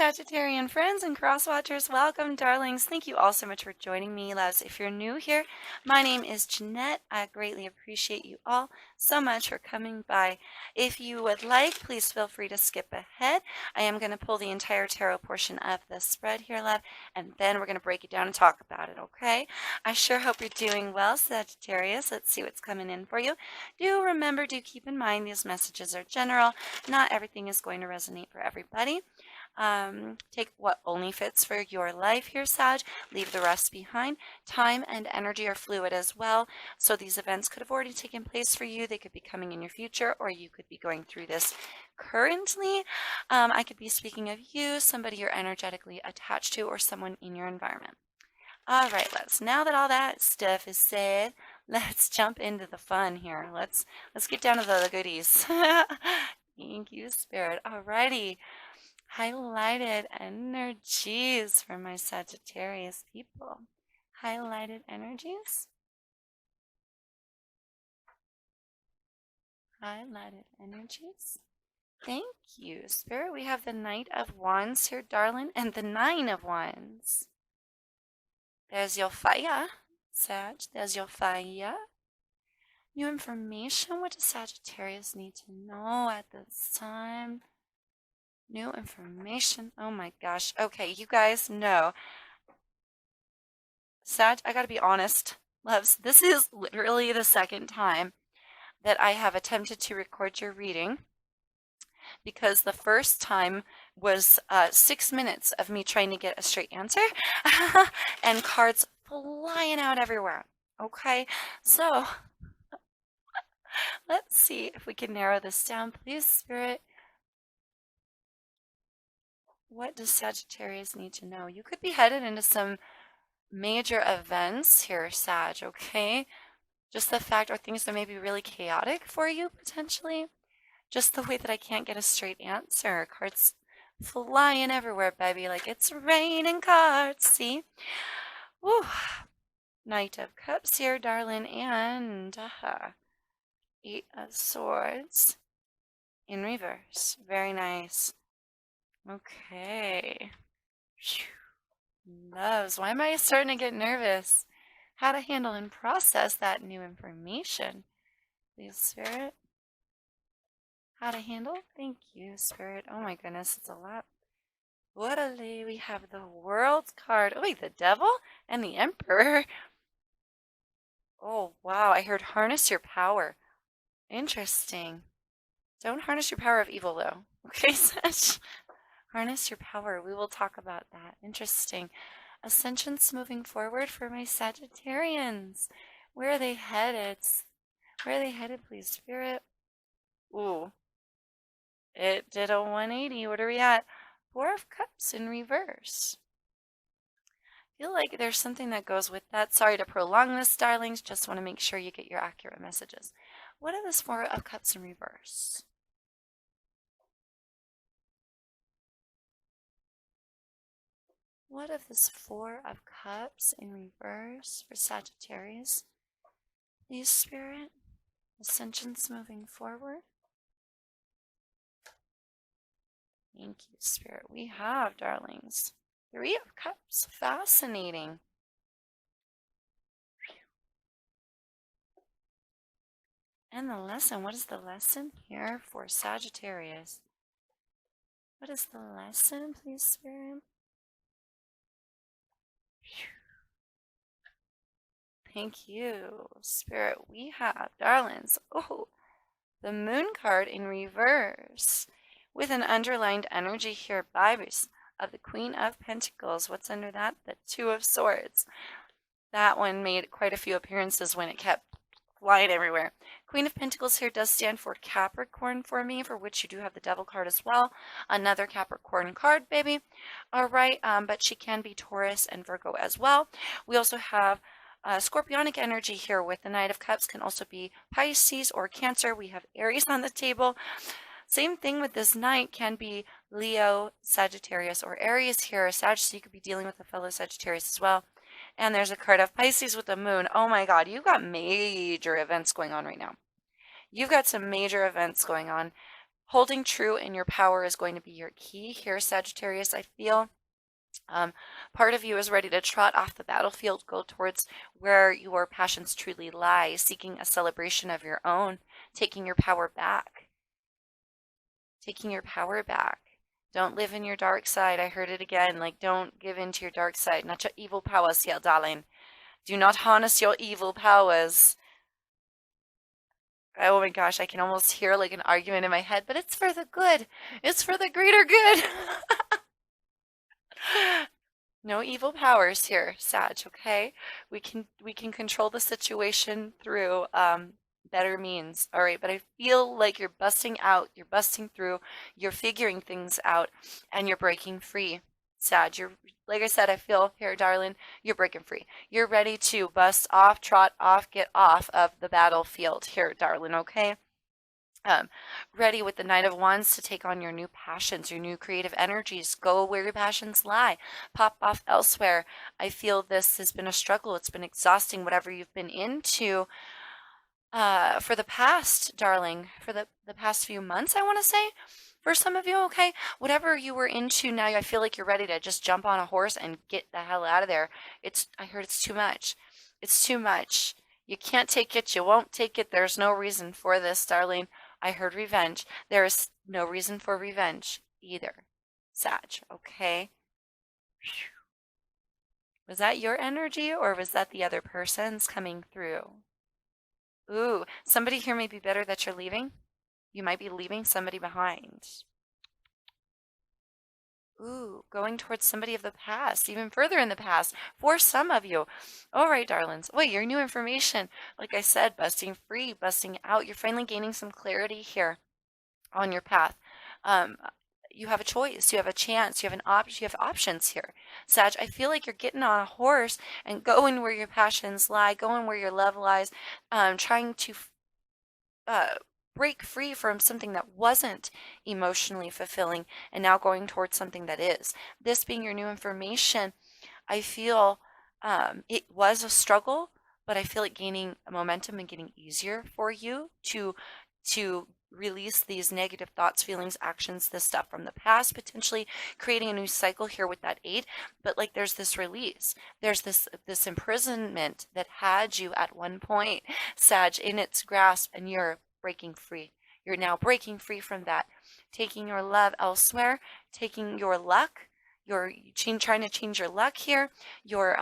Sagittarian friends and cross watchers, welcome, darlings. Thank you all so much for joining me, loves. If you're new here, my name is Jeanette. I greatly appreciate you all so much for coming by. If you would like, please feel free to skip ahead. I am going to pull the entire tarot portion of the spread here, love, and then we're going to break it down and talk about it, okay? I sure hope you're doing well, Sagittarius. Let's see what's coming in for you. Do keep in mind these messages are general. Not everything is going to resonate for everybody. Take what only fits for your life here, Sag. Leave the rest behind. Time and energy are fluid as well. So these events could have already taken place for you. They could be coming in your future, or you could be going through this currently. I could be speaking of you, somebody you're energetically attached to, or someone in your environment. All right, let's. Now that all that stuff is said, let's jump into the fun here. Let's get down to the goodies. Thank you, Spirit. Alrighty. Highlighted energies for my Sagittarius people. Highlighted energies. Highlighted energies. Thank you, Spirit. We have the Knight of Wands here, darling, and the Nine of Wands. There's your fire, Sag. There's your fire. New information. What does Sagittarius need to know at this time? New information. Oh my gosh. Okay, you guys know. Sag, I gotta be honest, loves. This is literally the second time that I have attempted to record your reading, because the first time was 6 minutes of me trying to get a straight answer and cards flying out everywhere. Okay, so let's see if we can narrow this down, please, Spirit. What does Sagittarius need to know? You could be headed into some major events here, Sag, okay? Just the fact, or things that may be really chaotic for you, potentially. Just the way that I can't get a straight answer. Cards flying everywhere, baby, like it's raining cards, see? Woo. Knight of Cups here, darling, and Eight of Swords in reverse. Very nice. Okay. Loves. Why am I starting to get nervous? How to handle and process that new information. Please, Spirit. How to handle? Thank you, Spirit. Oh my goodness, it's a lot. What a lay. We have the World card. Oh, wait, the Devil and the Emperor. Oh, wow. I heard harness your power. Interesting. Don't harness your power of evil, though. Okay, Sash? Harness your power. We will talk about that. Interesting. Ascensions moving forward for my Sagittarians. Where are they headed? Where are they headed, please, Spirit? Ooh. It did a 180. What are we at? Four of Cups in reverse. I feel like there's something that goes with that. Sorry to prolong this, darlings. Just want to make sure you get your accurate messages. What are this Four of Cups in reverse? What if this Four of Cups in reverse for Sagittarius? Please, Spirit. Ascensions moving forward. Thank you, Spirit. We have, darlings, Three of Cups. Fascinating. And the lesson. What is the lesson here for Sagittarius? What is the lesson, please, Spirit? Thank you, Spirit. We have, darlings, the Moon card in reverse with an underlined energy here, babies, of the Queen of Pentacles. What's under that? The Two of Swords. That one made quite a few appearances when it kept flying everywhere. Queen of Pentacles here does stand for Capricorn for me, for which you do have the Devil card as well. Another Capricorn card, baby. All right, but she can be Taurus and Virgo as well. We also have Scorpionic energy here with the Knight of Cups, can also be Pisces or Cancer. We have Aries on the table. Same thing with this Knight, can be Leo, Sagittarius, or Aries here, Sag, so you could be dealing with a fellow Sagittarius as well. And there's a card of Pisces with the Moon. Oh my God, you've got major events going on right now. You've got some major events going on. Holding true in your power is going to be your key here, Sagittarius. I feel part of you is ready to trot off the battlefield, go towards where your passions truly lie, seeking a celebration of your own, taking your power back. Taking your power back. Don't live in your dark side. I heard it again. Like, don't give in to your dark side. Not your evil powers here, darling. Do not harness your evil powers. Oh my gosh, I can almost hear like an argument in my head, but it's for the good. It's for the greater good. No evil powers here, Sag, okay? We can control the situation through better means. All right, but I feel like you're busting out, you're busting through, you're figuring things out, and you're breaking free. Sag, you're like I said, I feel here, darling, you're breaking free. You're ready to bust off, trot off, get off of the battlefield here, darling, okay? um, Ready with the Knight of Wands to take on your new passions, your new creative energies. Go where your passions lie. Pop off elsewhere. I feel this has been a struggle. It's been exhausting, whatever you've been into for the past, darling, for the past few months, I want to say. For some of you, okay, whatever you were into now, I feel like you're ready to just jump on a horse and get the hell out of there. I heard it's too much. It's too much. You can't take it. You won't take it. There's no reason for this, darling. I heard revenge. There is no reason for revenge either, Sag, okay? Was that your energy or was that the other person's coming through? Ooh, somebody here may be better that you're leaving. You might be leaving somebody behind. Ooh, going towards somebody of the past, even further in the past, for some of you. All right, darlings. Wait, your new information. Like I said, busting free, busting out. You're finally gaining some clarity here on your path. Um, you have a choice, you have a chance, you have an option, you have options here. Sag, I feel like you're getting on a horse and going where your passions lie, going where your love lies, trying to uh, break free from something that wasn't emotionally fulfilling and now going towards something that is. This being your new information, I feel it was a struggle, but I feel it gaining momentum and getting easier for you to release these negative thoughts, feelings, actions, this stuff from the past, potentially creating a new cycle here with that 8. But like there's this release, there's this imprisonment that had you at one point, Sag, in its grasp, and you're breaking free. You're now breaking free from that, taking your love elsewhere, taking your luck. You're trying to change your luck here. You're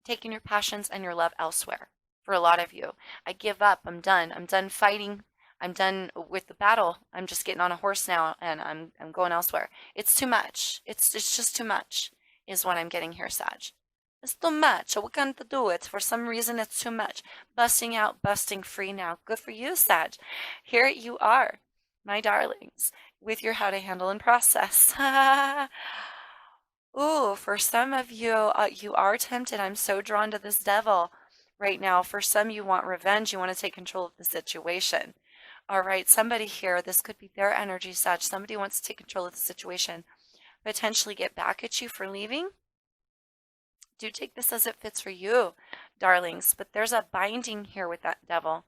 taking your passions and your love elsewhere. For a lot of you, I give up. I'm done. I'm done fighting. I'm done with the battle. I'm just getting on a horse now, and I'm going elsewhere. It's too much. It's just too much, is what I'm getting here, Sag. It's too much. We can't do it. For some reason, it's too much. Busting out, busting free now. Good for you, Sag. Here you are, my darlings, with your how to handle and process. Ooh, for some of you, you are tempted. I'm so drawn to this devil right now. For some, you want revenge. You want to take control of the situation. All right, somebody here, this could be their energy, Sag. Somebody wants to take control of the situation, potentially get back at you for leaving. Do take this as it fits for you, darlings. But there's a binding here with that devil.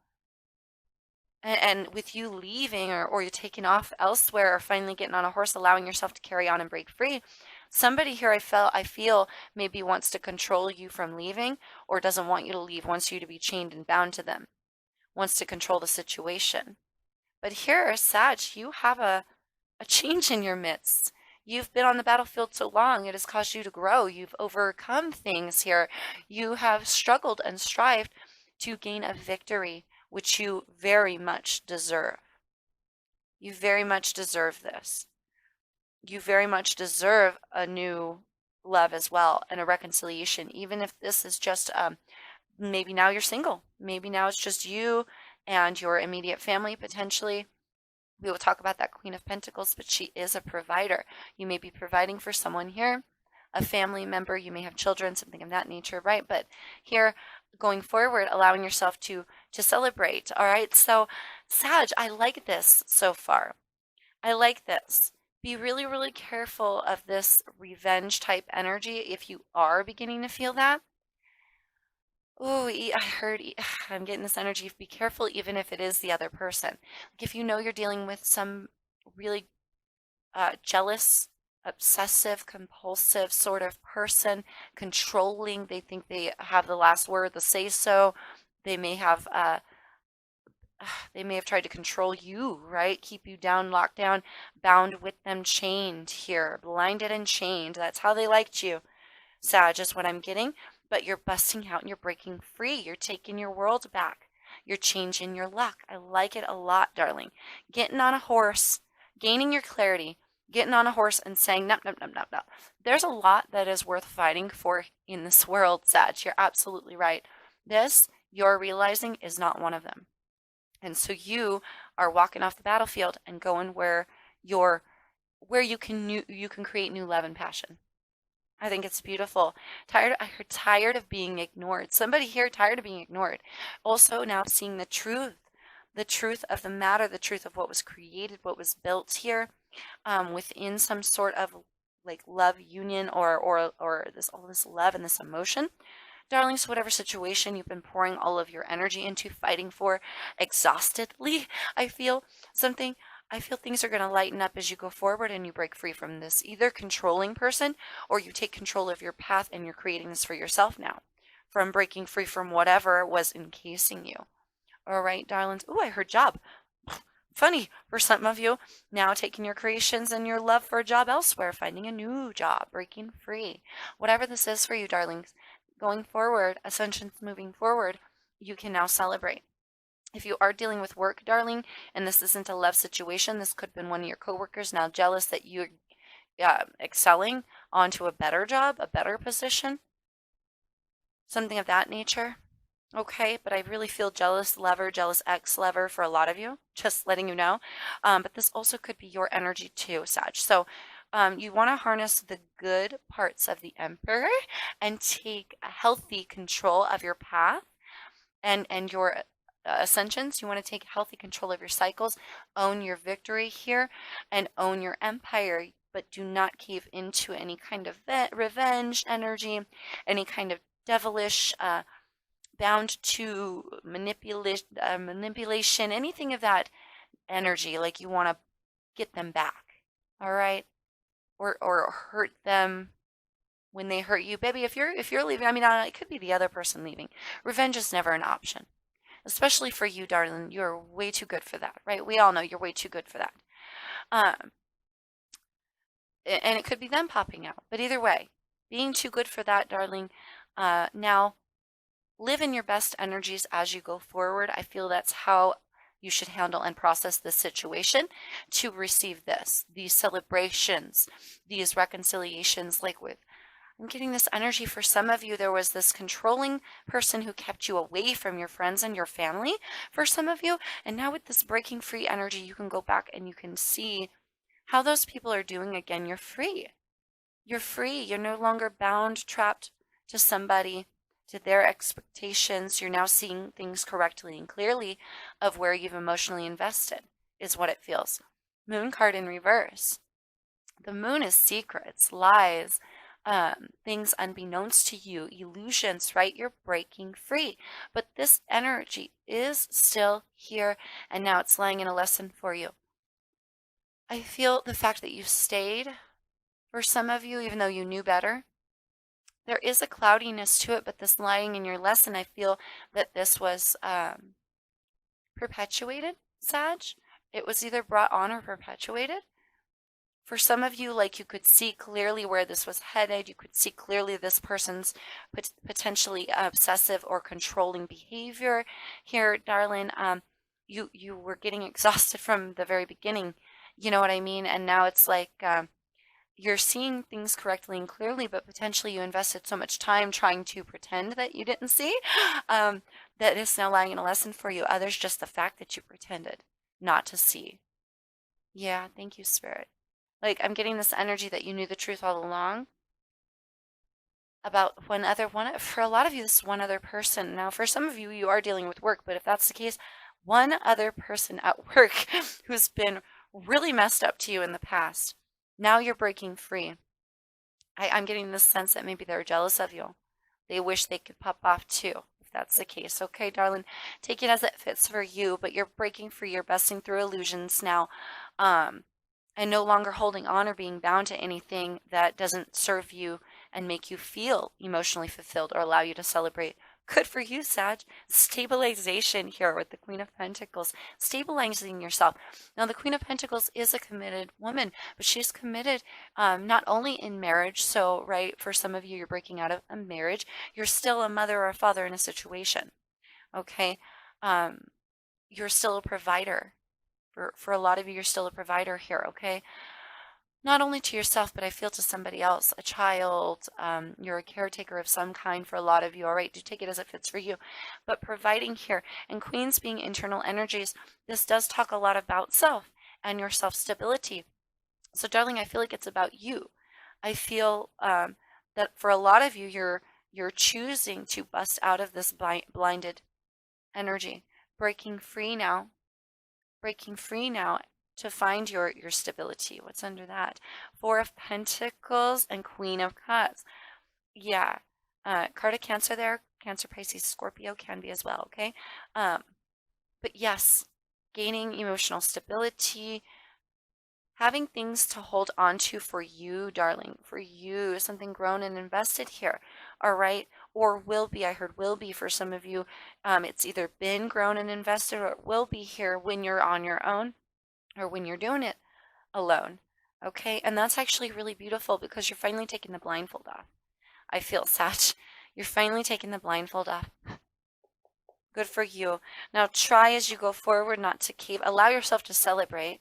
And with you leaving or you're taking off elsewhere or finally getting on a horse, allowing yourself to carry on and break free, somebody here I feel maybe wants to control you from leaving or doesn't want you to leave, wants you to be chained and bound to them, wants to control the situation. But here, Sag, you have a change in your midst. You've been on the battlefield so long, it has caused you to grow. You've overcome things here. You have struggled and strived to gain a victory, which you very much deserve. You very much deserve this. You very much deserve a new love as well and a reconciliation, even if this is just maybe now you're single. Maybe now it's just you and your immediate family potentially. We will talk about that Queen of Pentacles, but she is a provider. You may be providing for someone here, a family member. You may have children, something of that nature, right? But here, going forward, allowing yourself to celebrate. All right. So, Sag, I like this so far. I like this. Be really, really careful of this revenge type energy if you are beginning to feel that. Oh, I heard, I'm getting this energy. Be careful, even if it is the other person. Like if you know you're dealing with really jealous, obsessive, compulsive sort of person, controlling. They think they have the last word, the say so. They may have they may have tried to control you, right? Keep you down, locked down, bound with them, chained here, blinded and chained. That's how they liked you. Sag is what I'm getting, but you're busting out and you're breaking free. You're taking your world back. You're changing your luck. I like it a lot, darling. Getting on a horse, gaining your clarity, getting on a horse and saying, no, no, no, no, no. There's a lot that is worth fighting for in this world, Sag. You're absolutely right. This, you're realizing, is not one of them. And so you are walking off the battlefield and going where you can create new love and passion. I think it's beautiful. Tired of being ignored. Somebody here tired of being ignored. Also now seeing the truth of the matter, the truth of what was created, what was built here, within some sort of like love union or this all this love and this emotion. Darlings, whatever situation you've been pouring all of your energy into, fighting for exhaustedly, I feel something. I feel things are going to lighten up as you go forward and you break free from this either controlling person or you take control of your path and you're creating this for yourself now from breaking free from whatever was encasing you. All right, darlings. Oh, I heard job. Funny for some of you. Now taking your creations and your love for a job elsewhere, finding a new job, breaking free. Whatever this is for you, darlings, going forward, ascensions moving forward, you can now celebrate. If you are dealing with work, darling, and this isn't a love situation, this could have been one of your coworkers now jealous that you're excelling onto a better job, a better position, something of that nature. Okay, but I really feel jealous lover, jealous ex lover for a lot of you, just letting you know. But this also could be your energy too, Sag. So you want to harness the good parts of the Emperor and take a healthy control of your path and your ascensions. You want to take healthy control of your cycles, own your victory here, and own your empire. But do not cave into any kind of revenge energy, any kind of devilish bound to manipulation, anything of that energy, like you want to get them back, all right, or hurt them when they hurt you, baby. If you're leaving, I mean, it could be the other person leaving. Revenge is never an option, especially for you, darling. You're way too good for that, right? We all know you're way too good for that. And it could be them popping out, but either way, being too good for that, darling. Now live in your best energies as you go forward. I feel that's how you should handle and process this situation to receive these celebrations, these reconciliations. I'm getting this energy for some of you. There was this controlling person who kept you away from your friends and your family for some of you. And now with this breaking free energy, you can go back and you can see how those people are doing again. You're free. You're free. You're no longer bound, trapped to somebody, to their expectations. You're now seeing things correctly and clearly of where you've emotionally invested, is what it feels. Moon card in reverse. The moon is secrets, lies, things unbeknownst to you, illusions, right? You're breaking free. But this energy is still here, and now it's lying in a lesson for you. I feel the fact that you stayed, for some of you, even though you knew better, there is a cloudiness to it, but this lying in your lesson, I feel that this was perpetuated, Sag. It was either brought on or perpetuated. For some of you, like you could see clearly where this was headed. You could see clearly this person's potentially obsessive or controlling behavior here, darling. You were getting exhausted from the very beginning. You know what I mean? And now it's like you're seeing things correctly and clearly, but potentially you invested so much time trying to pretend that you didn't see that it's now lying in a lesson for you. Others, just the fact that you pretended not to see. Yeah, thank you, Spirit. Like, I'm getting this energy that you knew the truth all along about for a lot of you, this is one other person. Now, for some of you, you are dealing with work, but if that's the case, one other person at work who's been really messed up to you in the past. Now you're breaking free. I'm getting this sense that maybe they're jealous of you. They wish they could pop off too, if that's the case. Okay, darling, take it as it fits for you, but you're breaking free. You're busting through illusions now. and no longer holding on or being bound to anything that doesn't serve you and make you feel emotionally fulfilled or allow you to celebrate. Good for you, Sag. Stabilization here with the Queen of Pentacles, stabilizing yourself. Now, the Queen of Pentacles is a committed woman, but she's committed not only in marriage. So, right, for some of you, you're breaking out of a marriage, you're still a mother or a father in a situation. Okay. You're still a provider. For a lot of you, you're still a provider here. Okay. Not only to yourself, but I feel to somebody else, a child. You're a caretaker of some kind for a lot of you. All right, do take it as it fits for you. But providing here, and Queens being internal energies, this does talk a lot about self and your self stability. So, darling, I feel like it's about you. I feel that for a lot of you, you're choosing to bust out of this blinded energy, breaking free now, to find your stability. What's under that? Four of Pentacles and Queen of Cups. Yeah. Card of Cancer there. Cancer, Pisces, Scorpio can be as well, okay? But yes, gaining emotional stability, having things to hold on to for you, darling, for you, something grown and invested here, all right? Or will be, I heard will be for some of you. It's either been grown and invested or it will be here when you're on your own or when you're doing it alone, okay? And that's actually really beautiful because you're finally taking the blindfold off. I feel such. You're finally taking the blindfold off. Good for you. Now try as you go forward not to cave. Allow yourself to celebrate,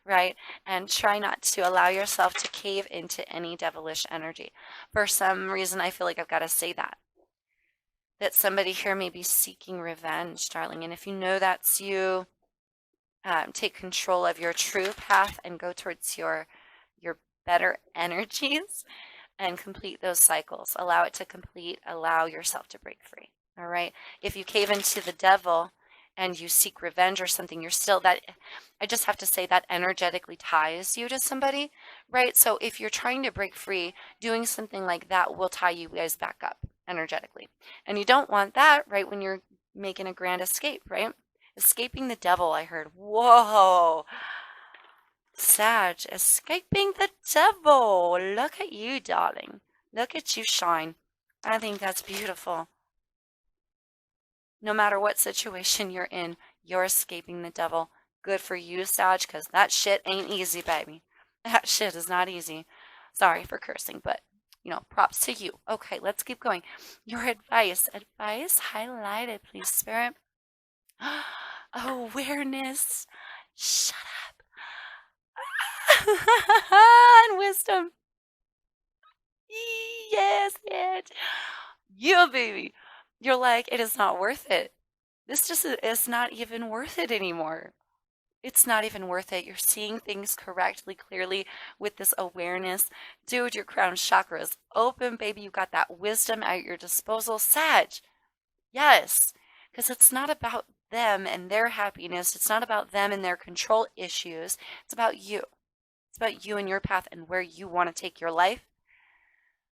right? And try not to allow yourself to cave into any devilish energy. For some reason, I feel like I've got to say that. That somebody here may be seeking revenge, darling. And if you know that's you, take control of your true path and go towards your better energies and complete those cycles. Allow it to complete. Allow yourself to break free. All right. If you cave into the devil and you seek revenge or something, you're still that. I just have to say that energetically ties you to somebody, right? So if you're trying to break free, doing something like that will tie you guys back up energetically. And you don't want that, right? When you're making a grand escape, right? Escaping the devil, I heard. Whoa. Sag, escaping the devil. Look at you, darling. Look at you shine. I think that's beautiful. No matter what situation you're in, you're escaping the devil. Good for you, Sag, because that shit ain't easy, baby. That shit is not easy. Sorry for cursing, but, props to you. Okay, let's keep going. Your advice. Advice highlighted, please, Spirit. Awareness. Shut up. And wisdom. Yes, it. Yeah, baby. You're like, it is not worth it. This just is not even worth it anymore. It's not even worth it. You're seeing things correctly, clearly with this awareness. Dude, your crown chakra is open, baby. You got that wisdom at your disposal. Sag. Yes. Because it's not about them and their happiness. It's not about them and their control issues. It's about you. It's about you and your path and where you want to take your life,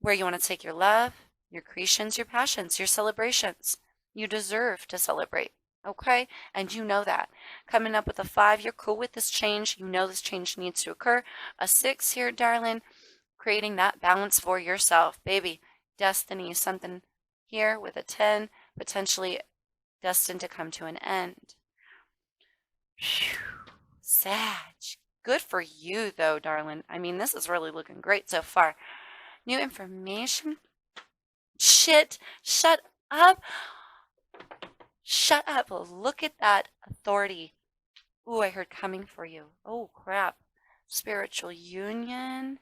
where you want to take your love, your creations, your passions, your celebrations. You deserve to celebrate, okay? And you know that. Coming up with a 5, you're cool with this change. You know this change needs to occur. A 6 here, darling, creating that balance for yourself. Baby, destiny is something here with a 10, potentially destined to come to an end. Phew. Sag. Good for you, though, darling. I mean, this is really looking great so far. New information. Shit. Shut up. Shut up. Look at that authority. Ooh, I heard coming for you. Oh, crap. Spiritual union.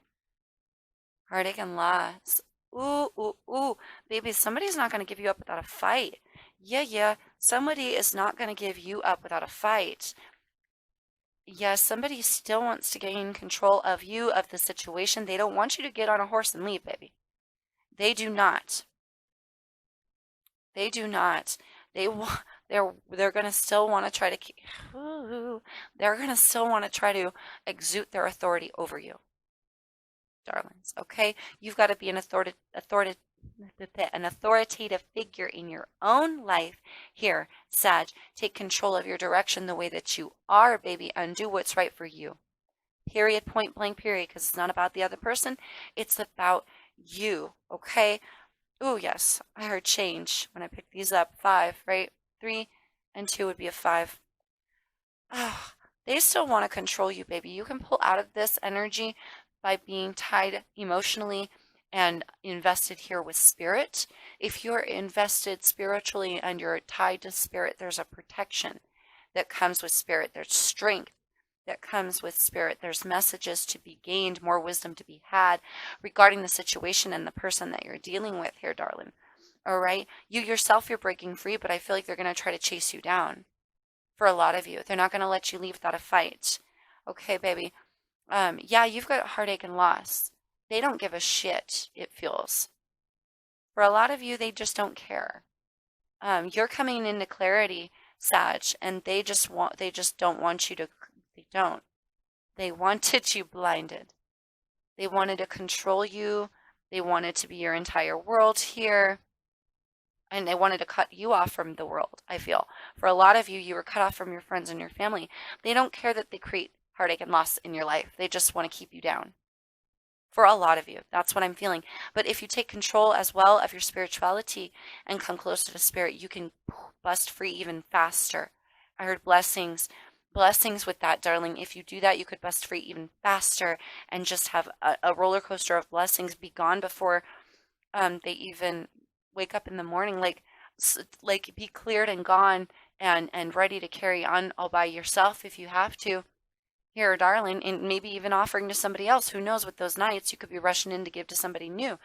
Heartache and loss. Ooh, ooh, ooh. Baby, somebody's not going to give you up without a fight. Yeah. Somebody is not going to give you up without a fight. Yes, somebody still wants to gain control of you, of the situation. They don't want you to get on a horse and leave, baby. They do not. They do not. They're going to still want to try to they're going to still want to try to exude their authority over you, darlings. Okay? You've got to be an authoritative figure in your own life. Here, Sag, take control of your direction the way that you are, baby. Undo what's right for you. Period, point blank, period, because it's not about the other person. It's about you, okay? Oh, yes, I heard change when I picked these up. 5, right? 3 and 2 would be a 5. Oh, they still want to control you, baby. You can pull out of this energy by being tied emotionally and invested here with spirit. If you're invested spiritually and you're tied to spirit, there's a protection that comes with spirit. There's strength that comes with spirit. There's messages to be gained, more wisdom to be had regarding the situation and the person that you're dealing with here, darling. All right? You yourself, you're breaking free, but I feel like they're going to try to chase you down for a lot of you. They're not going to let you leave without a fight. Okay, baby. Yeah, you've got heartache and loss. They don't give a shit, it feels. For a lot of you, they just don't care. You're coming into clarity, Sag, and they just don't want you to, they don't. They wanted you blinded. They wanted to control you. They wanted to be your entire world here. And they wanted to cut you off from the world, I feel. For a lot of you, you were cut off from your friends and your family. They don't care that they create heartache and loss in your life. They just want to keep you down. For a lot of you, that's what I'm feeling. But if you take control as well of your spirituality and come closer to spirit, you can bust free even faster. I heard blessings. Blessings with that, darling. If you do that, you could bust free even faster and just have a roller coaster of blessings be gone before they even wake up in the morning, like be cleared and gone and ready to carry on all by yourself if you have to. Here, darling, and maybe even offering to somebody else. Who knows? With those nights, you could be rushing in to give to somebody new.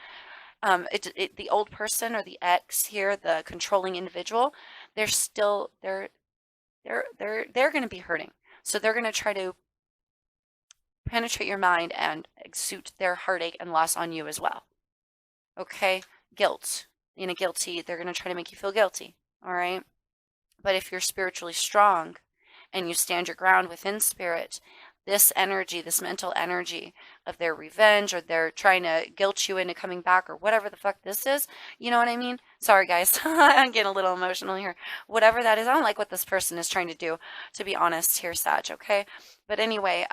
The old person or the ex here, the controlling individual, they're still they're going to be hurting. So they're going to try to penetrate your mind and exude their heartache and loss on you as well. Okay, guilt. Guilty. They're going to try to make you feel guilty. All right, but if you're spiritually strong and you stand your ground within spirit, this energy, this mental energy of their revenge or they're trying to guilt you into coming back or whatever the fuck this is, you know what I mean? Sorry, guys. I'm getting a little emotional here. Whatever that is, I don't like what this person is trying to do, to be honest here, Sag, okay? But anyway,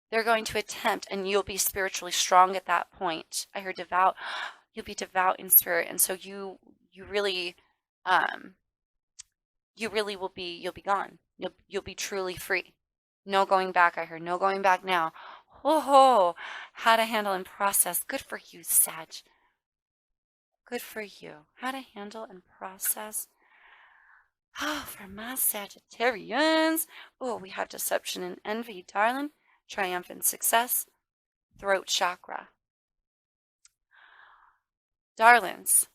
they're going to attempt, and you'll be spiritually strong at that point. I heard devout. You'll be devout in spirit, and so you really um you'll be gone. You'll be truly free. No going back, I heard. No going back now. Oh, how to handle and process. Good for you, Sag. Good for you. How to handle and process. Oh, for my Sagittarians. Oh, we have deception and envy, darling. Triumph and success. Throat chakra. Darlings,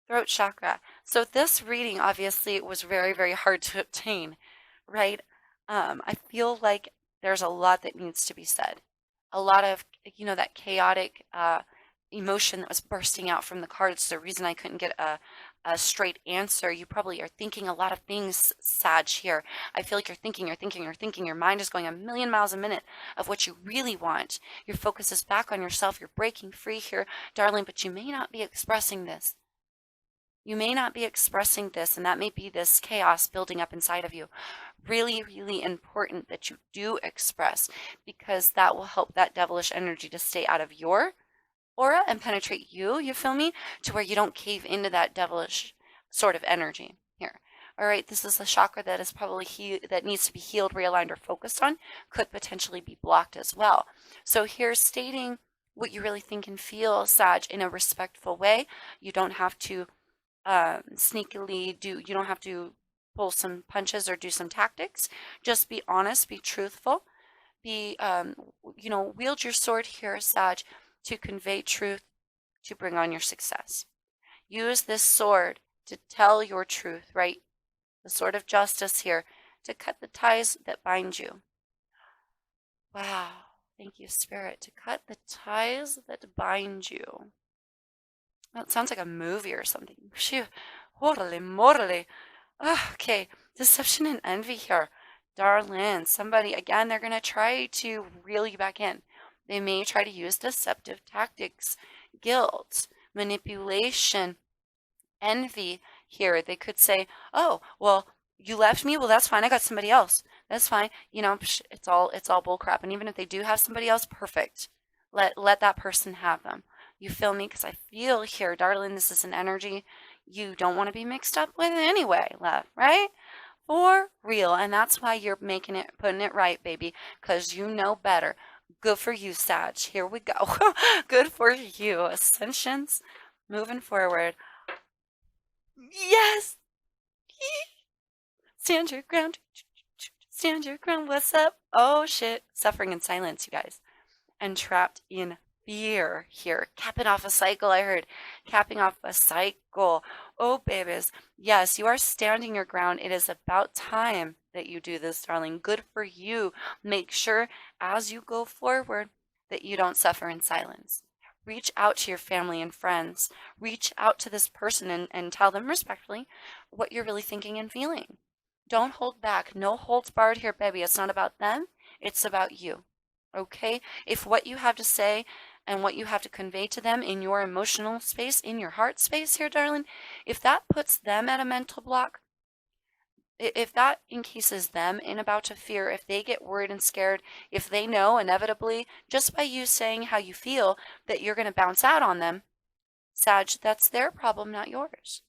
throat chakra. So this reading obviously was very, very hard to obtain, right? I feel like there's a lot that needs to be said. A lot of, that chaotic emotion that was bursting out from the cards. The reason I couldn't get a straight answer. You probably are thinking a lot of things, Sag, here. I feel like you're thinking. Your mind is going a million miles a minute of what you really want. Your focus is back on yourself. You're breaking free here, darling, but you may not be expressing this. You may not be expressing this, and that may be this chaos building up inside of you. Really, really important that you do express, because that will help that devilish energy to stay out of your aura and penetrate you feel me, to where you don't cave into that devilish sort of energy here. All right, this is a chakra that is probably that needs to be healed, realigned, or focused on, could potentially be blocked as well. So here's stating what you really think and feel, Sag, in a respectful way. You don't have to sneakily you don't have to pull some punches or do some tactics. Just be honest, be truthful, be wield your sword here, Sag, to convey truth, to bring on your success. Use this sword to tell your truth, right? The sword of justice here, to cut the ties that bind you. Wow. Thank you, Spirit. To cut the ties that bind you. That sounds like a movie or something. Phew. Holy moly. Okay. Deception and envy here. Darling, somebody, again, they're going to try to reel you back in. They may try to use deceptive tactics, guilt, manipulation, envy here. They could say, oh, well, you left me? Well, that's fine. I got somebody else. That's fine. It's all bull crap. And even if they do have somebody else, perfect. Let that person have them. You feel me? Because I feel here, darling, this is an energy you don't want to be mixed up with anyway, love, right? For real. And that's why you're putting it right, baby, because you know better. Good for you, Sag. Here we go. Good for you. Ascensions. Moving forward. Yes. Stand your ground. Stand your ground. What's up? Oh, shit. Suffering in silence, you guys. And trapped in fear here. Capping off a cycle, I heard. Capping off a cycle. Oh, babies. Yes, you are standing your ground. It is about time that you do this, darling. Good for you. Make sure as you go forward that you don't suffer in silence. Reach out to your family and friends. Reach out to this person and tell them respectfully what you're really thinking and feeling. Don't hold back. No holds barred here, baby. It's not about them. It's about you. Okay? If what you have to say and what you have to convey to them in your emotional space, in your heart space here, darling, if that puts them at a mental block, if that encases them in a bout of fear, if they get worried and scared, if they know inevitably, just by you saying how you feel, that you're going to bounce out on them, Sag, that's their problem, not yours.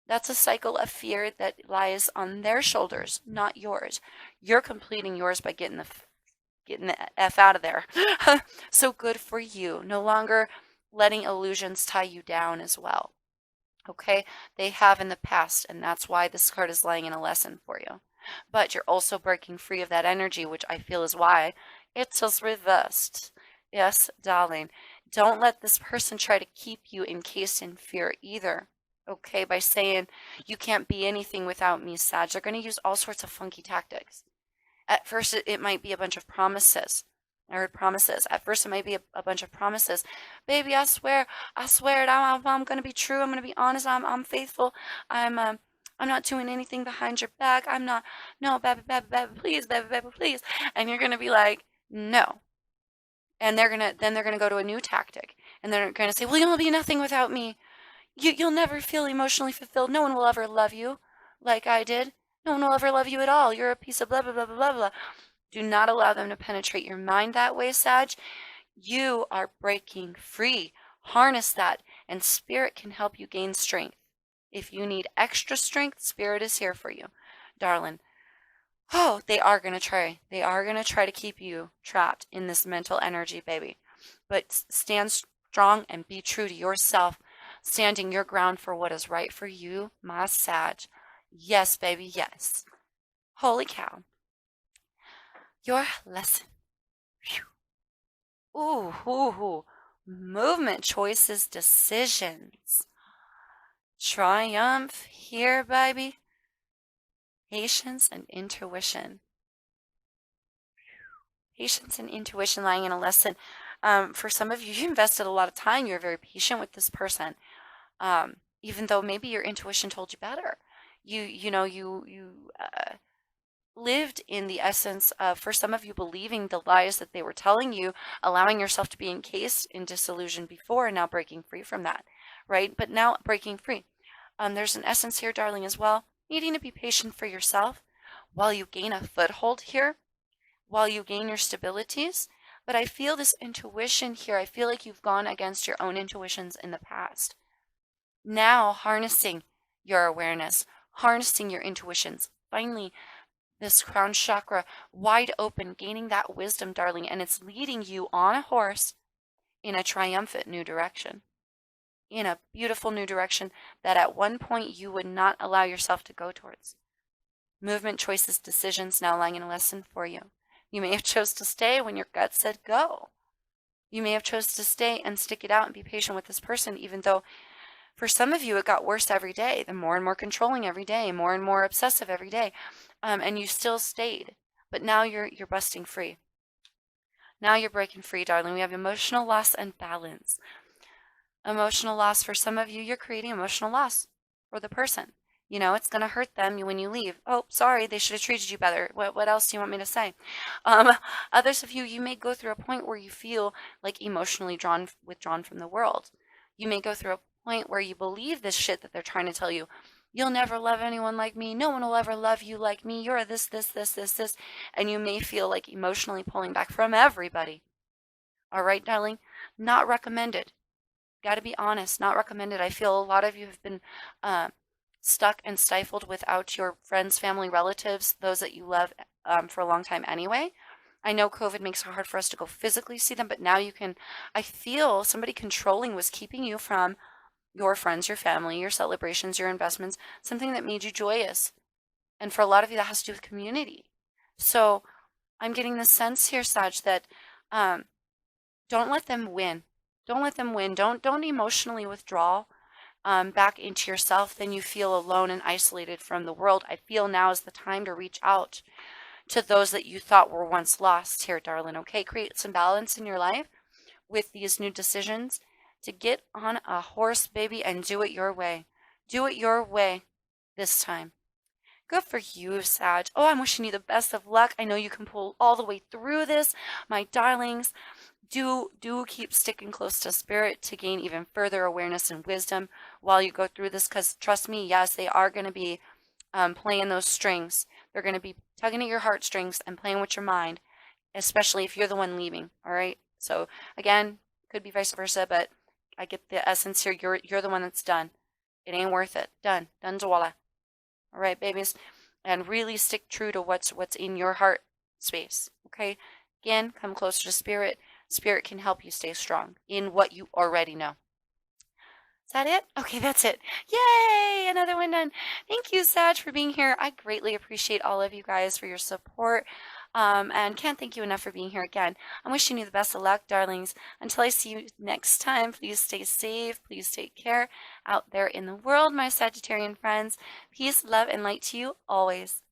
That's a cycle of fear that lies on their shoulders, not yours. You're completing yours by getting the F out of there. So good for you. No longer letting illusions tie you down as well. Okay? They have in the past, and that's why this card is laying in a lesson for you. But you're also breaking free of that energy, which I feel is why it is reversed. Yes, darling. Don't let this person try to keep you encased in fear either. Okay? By saying, you can't be anything without me, Sag. They're going to use all sorts of funky tactics. At first, it might be a bunch of promises. I heard promises. At first, it might be a bunch of promises. Baby, I swear it. I'm going to be true. I'm going to be honest. I'm faithful. I'm not doing anything behind your back. I'm not. No, baby, please, baby, please. And you're going to be like, no. And then they're going to go to a new tactic. And they're going to say, well, you'll be nothing without me. You'll never feel emotionally fulfilled. No one will ever love you like I did. No one will ever love you at all. You're a piece of blah, blah, blah, blah, blah. Do not allow them to penetrate your mind that way, Sag. You are breaking free. Harness that, and Spirit can help you gain strength. If you need extra strength, Spirit is here for you, darling. Oh, they are going to try. They are going to try to keep you trapped in this mental energy, baby. But stand strong and be true to yourself, standing your ground for what is right for you, my Sag. Yes, baby, yes. Holy cow. Your lesson. Whew. Ooh. Movement, choices, decisions. Triumph here, baby. Patience and intuition. Patience and intuition lying in a lesson. For some of you, you invested a lot of time. You're very patient with this person. Even though maybe your intuition told you better. You lived in the essence of, for some of you, believing the lies that they were telling you, allowing yourself to be encased in disillusion before, and now breaking free from that, right? But now breaking free. There's an essence here, darling, as well, needing to be patient for yourself while you gain a foothold here, while you gain your stabilities. But I feel this intuition here. I feel like you've gone against your own intuitions in the past. Now harnessing your awareness, harnessing your intuitions, finally this crown chakra wide open, gaining that wisdom, darling, and it's leading you on a horse in a triumphant new direction, in a beautiful new direction that at one point you would not allow yourself to go towards. Movement, choices, decisions now lying in a lesson for you. You may have chose to stay when your gut said go. You may have chose to stay and stick it out and be patient with this person, even though for some of you it got worse every day, the more and more controlling every day, more and more obsessive every day, and you still stayed. But now you're busting free. Now you're breaking free, darling. We have emotional loss and balance. Emotional loss, for some of you, you're creating emotional loss for the person. You know, it's going to hurt them when you leave. Oh, sorry, they should have treated you better. What else do you want me to say? Others of you, you may go through a point where you feel like emotionally withdrawn from the world. You may go through a point where you believe this shit that they're trying to tell you. You'll never love anyone like me. No one will ever love you like me. You're this, this, this, this, this. And you may feel like emotionally pulling back from everybody. All right, darling? Not recommended. Got to be honest, not recommended. I feel a lot of you have been uh, stuck and stifled without your friends, family, relatives, those that you love for a long time anyway. I know COVID makes it hard for us to go physically see them, but now you can. I feel somebody controlling was keeping you from your friends, your family, your celebrations, your investments, something that made you joyous. And for a lot of you, that has to do with community. So I'm getting the sense here, Sag, that um, don't let them win. Don't let them win. Don't emotionally withdraw back into yourself. Then you feel alone and isolated from the world. I feel now is the time to reach out to those that you thought were once lost here, darling. Okay, create some balance in your life with these new decisions to get on a horse, baby, and do it your way. Do it your way this time. Good for you, Sag. Oh, I'm wishing you the best of luck. I know you can pull all the way through this, my darlings. Do keep sticking close to spirit to gain even further awareness and wisdom while you go through this, because trust me, yes, they are going to be playing those strings. They're going to be tugging at your heartstrings and playing with your mind, especially if you're the one leaving. All right. So again, could be vice versa, but I get the essence here. You're the one that's done. It ain't worth it. Done. Done, Zwalla. All right, babies, and really stick true to what's in your heart space. Okay. Again, come closer to spirit. Spirit can help you stay strong in what you already know. Is that it? Okay, that's it. Yay! Another one done. Thank you, Sag, for being here. I greatly appreciate all of you guys for your support. And can't thank you enough for being here again. I'm wishing you the best of luck, darlings. Until I see you next time, please stay safe. Please take care out there in the world, my Sagittarian friends. Peace, love, and light to you always.